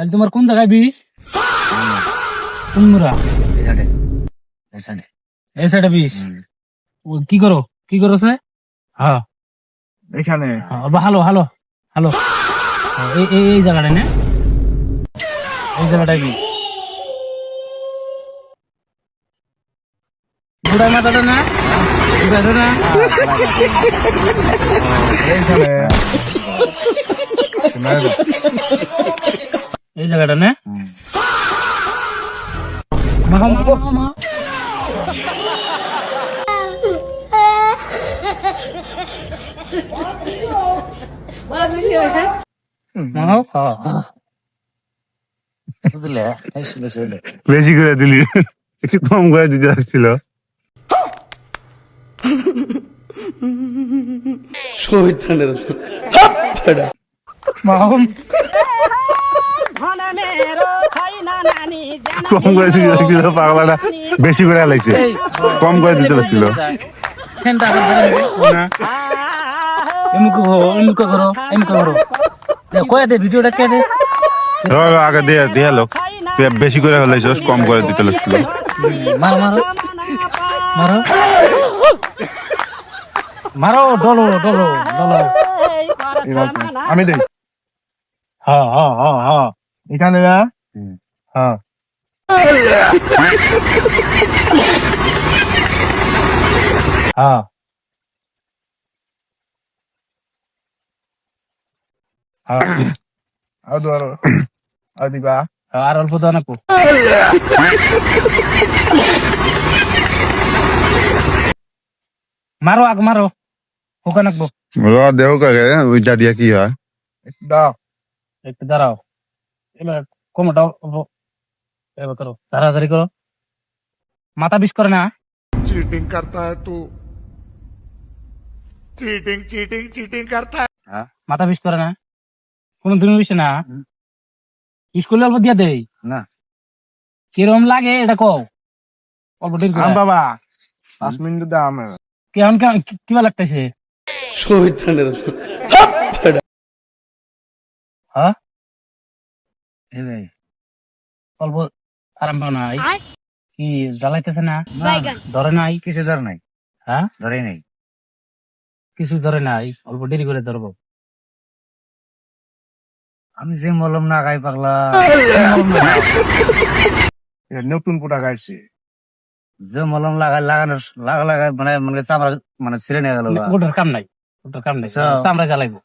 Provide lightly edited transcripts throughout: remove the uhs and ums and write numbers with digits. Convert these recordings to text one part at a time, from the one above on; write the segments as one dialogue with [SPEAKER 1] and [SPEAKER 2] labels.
[SPEAKER 1] তাহলে তোমার কোন জায়গায় বিষ? কোন মুরা? এই সাইডে বিষ। কি করো সে? হ্যাঁ
[SPEAKER 2] এখানে
[SPEAKER 1] ভালো ভালো ভালো। এই জায়গাটা না, এই জায়গাটায় বিষ। বুড়াই মাথাটা না, বুড়াটা না।
[SPEAKER 2] এইখানে
[SPEAKER 1] এই জায়গাটা না। মা
[SPEAKER 3] বেশি করে দিলি, একটু কম করে দিতে লাগছিল। কম করে দিতে লাগছিল, পাগলাটা বেশি করে লাগছে, কম করে দিতে লাগছিল।
[SPEAKER 1] ভিডিওটা কে দে
[SPEAKER 3] আগে দিয়ে লোক, তুই বেশি করে ফেলাইছিস, কম করে দিতে লাগছিল।
[SPEAKER 1] মারো মারো মারো মারো, ডলো ডলো ডলো।
[SPEAKER 2] আমি দেই
[SPEAKER 1] হ্যাঁ হ্যাঁ হ্যাঁ হ্যাঁ
[SPEAKER 2] এখানে না
[SPEAKER 1] হ্যাঁ। হ্যাঁ
[SPEAKER 2] আর দিবা
[SPEAKER 1] আর অল্প দাও না। মারো আগ মারো, ওখানে নাকবো।
[SPEAKER 3] দেহ কাকে ওইটা দিয়া কি হয়?
[SPEAKER 2] দাও
[SPEAKER 1] একটু দাঁড়াও, এবার কমোটাও এবার করো, তাড়াতাড়ি করো। মাথা বিষ করে না।
[SPEAKER 4] चीटिंग करता है तू चीटिंग चीटिंग चीटिंग करता है।
[SPEAKER 1] মাথা বিষ করে না, কোন দিন বিষ না। বিষ করলে অল্প দিয়া দেই
[SPEAKER 3] না,
[SPEAKER 1] কিরম লাগে এটা কও। অল্প দিন
[SPEAKER 2] বাবা 5 মিনিট দাও আমার
[SPEAKER 1] কেমন কেমন কিবা লাগতেছে? হ্যাঁ অল্প আরাম পাও নাই? কি জ্বালাইতেছে না? ধরে নাই?
[SPEAKER 5] কিছু ধর নাই,
[SPEAKER 1] হ্যাঁ
[SPEAKER 5] ধরে নাই।
[SPEAKER 1] কিছু ধরে নাই, অল্প দেরি করে ধরবো।
[SPEAKER 5] আমি যে মলম না গাই পাগলা,
[SPEAKER 2] নতুন পোটা কাটছে
[SPEAKER 5] যে মলম লাগানোর মানে মানে চামড়া মানে ছিঁড়ে নিয়ে গেল।
[SPEAKER 1] ওটার কাম নাই, ওটার কাম নাই,
[SPEAKER 5] আচ্ছা।
[SPEAKER 1] চামড়া জ্বালাইবো।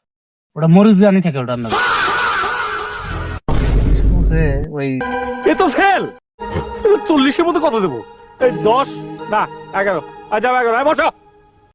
[SPEAKER 1] ওটা মরিচ জানি থাকে ওটার নাম।
[SPEAKER 5] ওই
[SPEAKER 6] এ তো ফেল। 40-এর মধ্যে কত দেবো? 10 না 11। আচ্ছা 11 বসো।